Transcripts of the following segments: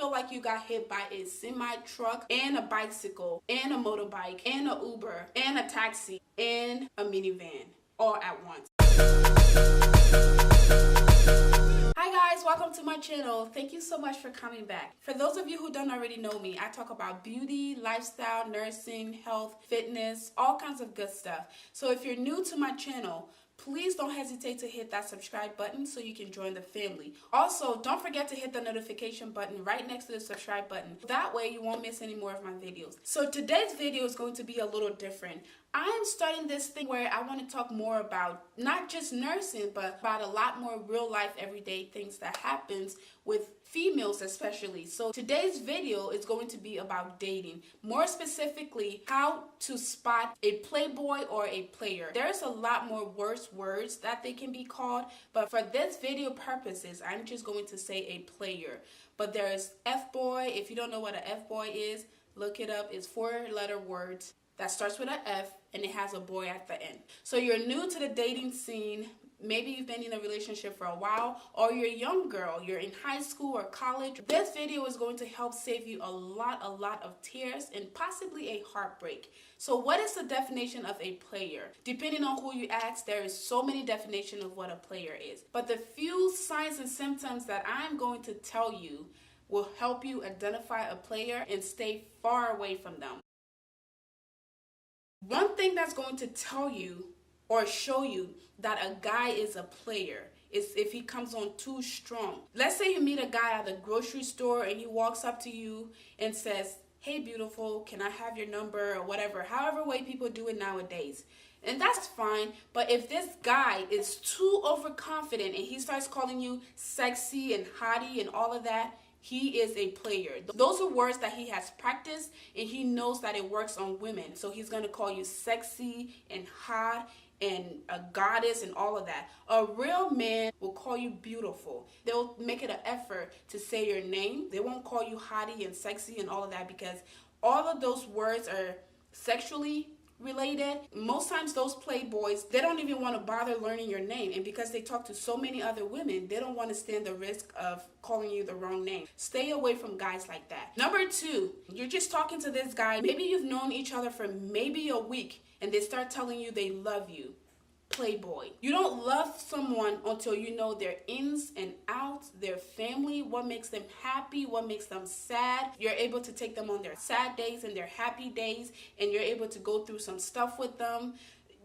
feel like you got hit by a semi-truck and a bicycle and a motorbike and an Uber and a taxi and a minivan all at once. Hi guys, welcome to my channel. Thank you so much for coming back. For those of you who don't already know me, I talk about beauty, lifestyle, nursing, health, fitness, all kinds of good stuff. So if you're new to my channel, please don't hesitate to hit that subscribe button so you can join the family. Also, don't forget to hit the notification button right next to the subscribe button. That way you won't miss any more of my videos. So today's video is going to be a little different. I'm starting this thing where I want to talk more about not just nursing, but about a lot more real life, everyday things that happens with females especially. So today's video is going to be about dating. More specifically, how to spot a playboy or a player. There's a lot more worse words that they can be called, but for this video purposes, I'm just going to say a player. But there's F-boy. If you don't know what an F-boy is, look it up. It's 4-letter words that starts with an F and it has a boy at the end. So you're new to the dating scene. Maybe you've been in a relationship for a while, or you're a young girl, you're in high school or college. This video is going to help save you a lot of tears and possibly a heartbreak. So what is the definition of a player? Depending on who you ask, there is so many definitions of what a player is. But the few signs and symptoms that I'm going to tell you will help you identify a player and stay far away from them. One thing that's going to tell you or show you that a guy is a player is if he comes on too strong. Let's say you meet a guy at the grocery store and he walks up to you and says, "Hey beautiful, can I have your number?" or whatever, however way people do it nowadays. And that's fine, but if this guy is too overconfident and he starts calling you sexy and hottie and all of that, he is a player. Those are words that he has practiced and he knows that it works on women. So he's gonna call you sexy and hot and a goddess and all of that. A real man will call you beautiful. They'll make it an effort to say your name. They won't call you hottie and sexy and all of that because all of those words are sexually related. Most times those playboys, they don't even want to bother learning your name, and because they talk to so many other women, they don't want to stand the risk of calling you the wrong name. Stay away from guys like that. Number two, you're just talking to this guy, maybe you've known each other for maybe a week and they start telling you they love you. Playboy. You don't love someone until you know their ins and outs, their family, what makes them happy, what makes them sad. You're able to take them on their sad days and their happy days, and you're able to go through some stuff with them.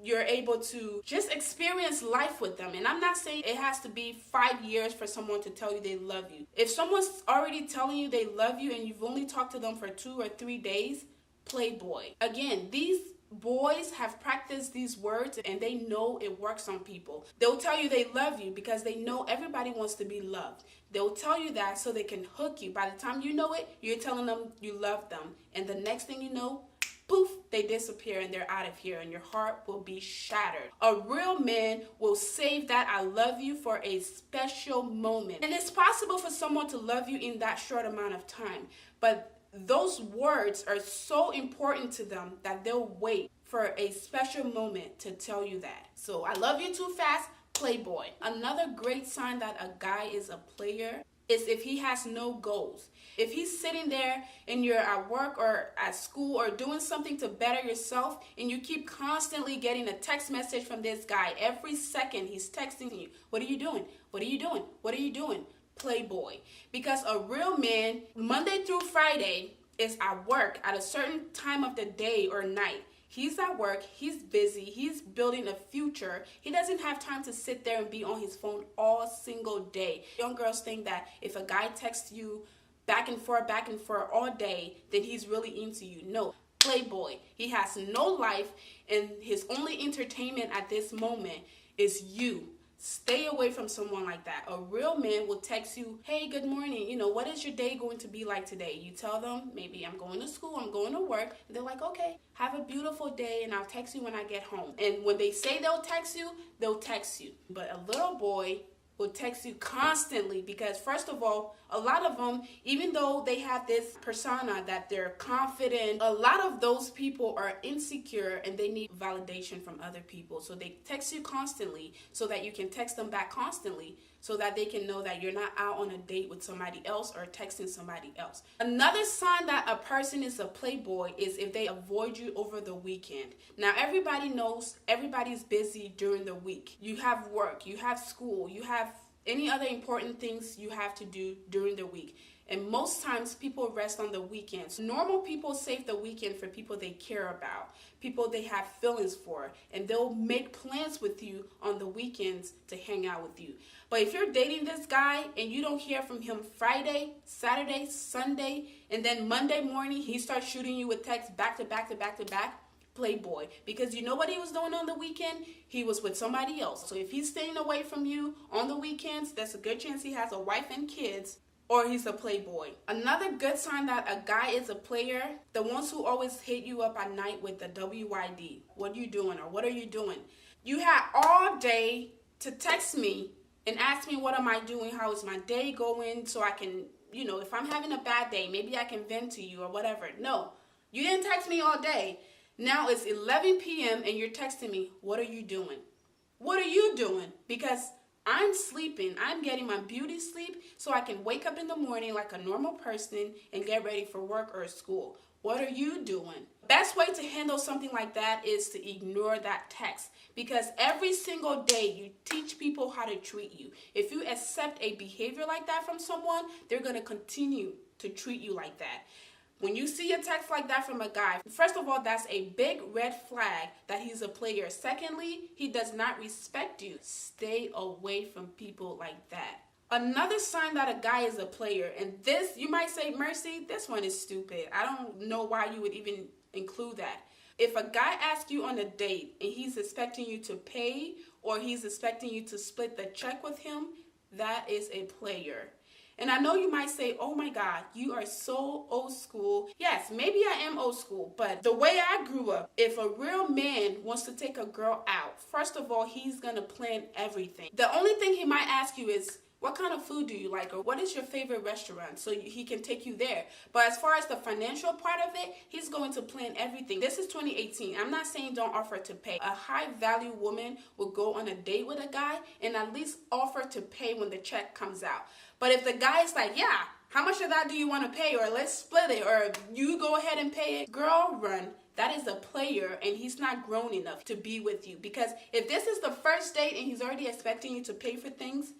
You're able to just experience life with them. And I'm not saying it has to be 5 years for someone to tell you they love you. If someone's already telling you they love you and you've only talked to them for 2 or 3 days, playboy. Again, these boys have practiced these words and they know it works on people. They'll tell you they love you because they know everybody wants to be loved. They'll tell you that so they can hook you. By the time you know it, you're telling them you love them. And the next thing you know, poof, they disappear and they're out of here and your heart will be shattered. A real man will save that "I love you" for a special moment. And it's possible for someone to love you in that short amount of time, but those words are so important to them that they'll wait for a special moment to tell you that. So, "I love you" too fast, playboy. Another great sign that a guy is a player is if he has no goals. If he's sitting there and you're at work or at school or doing something to better yourself and you keep constantly getting a text message from this guy, every second he's texting you, "What are you doing? What are you doing? What are you doing?" Playboy. Because a real man, Monday through Friday, is at work at a certain time of the day or night. He's at work, he's busy, he's building a future. He doesn't have time to sit there and be on his phone all single day. Young girls think that if a guy texts you back and forth all day, then he's really into you. No. Playboy. He has no life and his only entertainment at this moment is you. Stay away from someone like that. A real man will text you, "Hey, good morning. You know, what is your day going to be like today?" You tell them, maybe, "I'm going to school, I'm going to work." And they're like, "Okay, have a beautiful day and I'll text you when I get home." And when they say they'll text you, they'll text you. But a little boy will text you constantly because, first of all, a lot of them, even though they have this persona that they're confident, a lot of those people are insecure and they need validation from other people. So they text you constantly so that you can text them back constantly so that they can know that you're not out on a date with somebody else or texting somebody else. Another sign that a person is a playboy is if they avoid you over the weekend. Now, everybody knows everybody's busy during the week. You have work, you have school, you have any other important things you have to do during the week. And most times people rest on the weekends. Normal people save the weekend for people they care about, people they have feelings for, and they'll make plans with you on the weekends to hang out with you. But if you're dating this guy and you don't hear from him Friday, Saturday, Sunday, and then Monday morning he starts shooting you with texts back to back to back to back, playboy. Because you know what he was doing on the weekend? He was with somebody else. So if he's staying away from you on the weekends, there's a good chance he has a wife and kids, or he's a playboy. Another good sign that a guy is a player, the ones who always hit you up at night with the WYD. What are you doing, or what are you doing? You had all day to text me and ask me what am I doing, how is my day going, so I can, if I'm having a bad day, maybe I can vent to you or whatever. No, you didn't text me all day. Now it's 11 p.m. and you're texting me, what are you doing? What are you doing? Because I'm sleeping. I'm getting my beauty sleep so I can wake up in the morning like a normal person and get ready for work or school. What are you doing? Best way to handle something like that is to ignore that text, because every single day you teach people how to treat you. If you accept a behavior like that from someone, they're going to continue to treat you like that. When you see a text like that from a guy, first of all, that's a big red flag that he's a player. Secondly, he does not respect you. Stay away from people like that. Another sign that a guy is a player, and this, you might say, Mercy, this one is stupid. I don't know why you would even include that. If a guy asks you on a date and he's expecting you to pay, or he's expecting you to split the check with him, that is a player. And I know you might say, oh my God, you are so old school. Yes, maybe I am old school, but the way I grew up, if a real man wants to take a girl out, first of all, he's gonna plan everything. The only thing he might ask you is, what kind of food do you like, or what is your favorite restaurant, so he can take you there. But as far as the financial part of it, he's going to plan everything. This is 2018. I'm not saying don't offer to pay. A high value woman will go on a date with a guy and at least offer to pay when the check comes out. But if the guy's like, yeah, how much of that do you want to pay, or let's split it, or you go ahead and pay it, girl, run. That is a player, and he's not grown enough to be with you. Because if this is the first date and he's already expecting you to pay for things,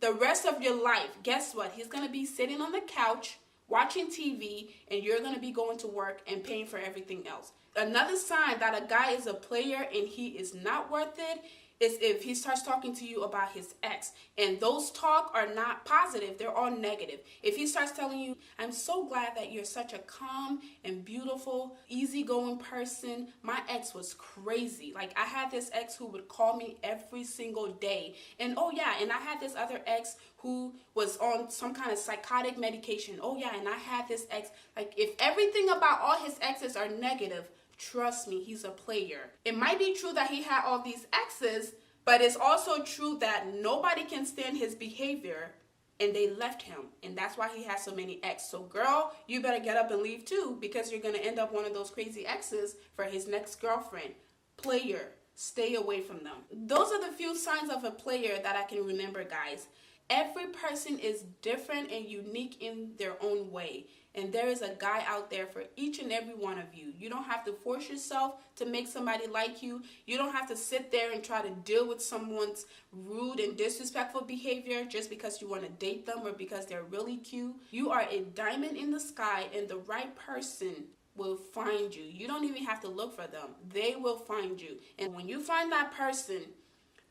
the rest of your life, guess what? He's going to be sitting on the couch, watching TV, and you're going to be going to work and paying for everything else. Another sign that a guy is a player and he is not worth it is if he starts talking to you about his ex. And those talk are not positive. They're all negative. If he starts telling you, I'm so glad that you're such a calm and beautiful, easygoing person. My ex was crazy. Like, I had this ex who would call me every single day. And oh yeah, and I had this other ex who was on some kind of psychotic medication. Oh yeah, and I had this ex. Like, if everything about all his exes are negative, trust me, he's a player. It might be true that he had all these exes, but it's also true that nobody can stand his behavior and they left him. And that's why he has so many exes. So girl, you better get up and leave too, because you're going to end up one of those crazy exes for his next girlfriend. Player, stay away from them. Those are the few signs of a player that I can remember, guys. Every person is different and unique in their own way. And there is a guy out there for each and every one of you. You don't have to force yourself to make somebody like you. You don't have to sit there and try to deal with someone's rude and disrespectful behavior just because you want to date them or because they're really cute. You are a diamond in the sky, and the right person will find you. You don't even have to look for them. They will find you. And when you find that person,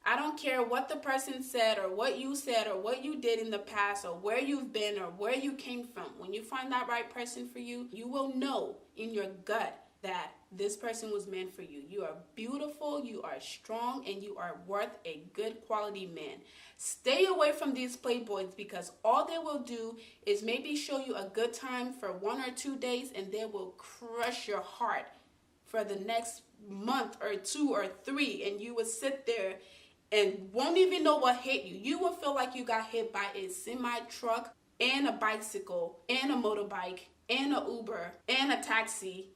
I don't care what the person said or what you said or what you did in the past or where you've been or where you came from. When you find that right person for you, you will know in your gut that this person was meant for you. You are beautiful, you are strong, and you are worth a good quality man. Stay away from these playboys, because all they will do is maybe show you a good time for 1 or 2 days, and they will crush your heart for the next month or 2 or 3, and you will sit there and won't even know what hit you. You will feel like you got hit by a semi-truck and a bicycle and a motorbike and an Uber and a taxi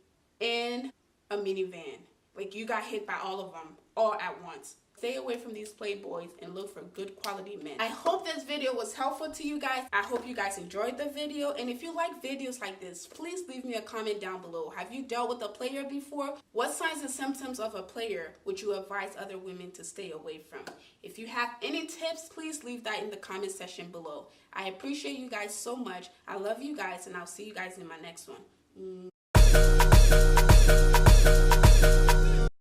and a minivan. Like, you got hit by all of them all at once. Stay away from these playboys and look for good quality men. I hope this video was helpful to you guys. I hope you guys enjoyed the video. And if you like videos like this, please leave me a comment down below. Have you dealt with a player before? What signs and symptoms of a player would you advise other women to stay away from? If you have any tips, please leave that in the comment section below. I appreciate you guys so much. I love you guys, and I'll see you guys in my next one.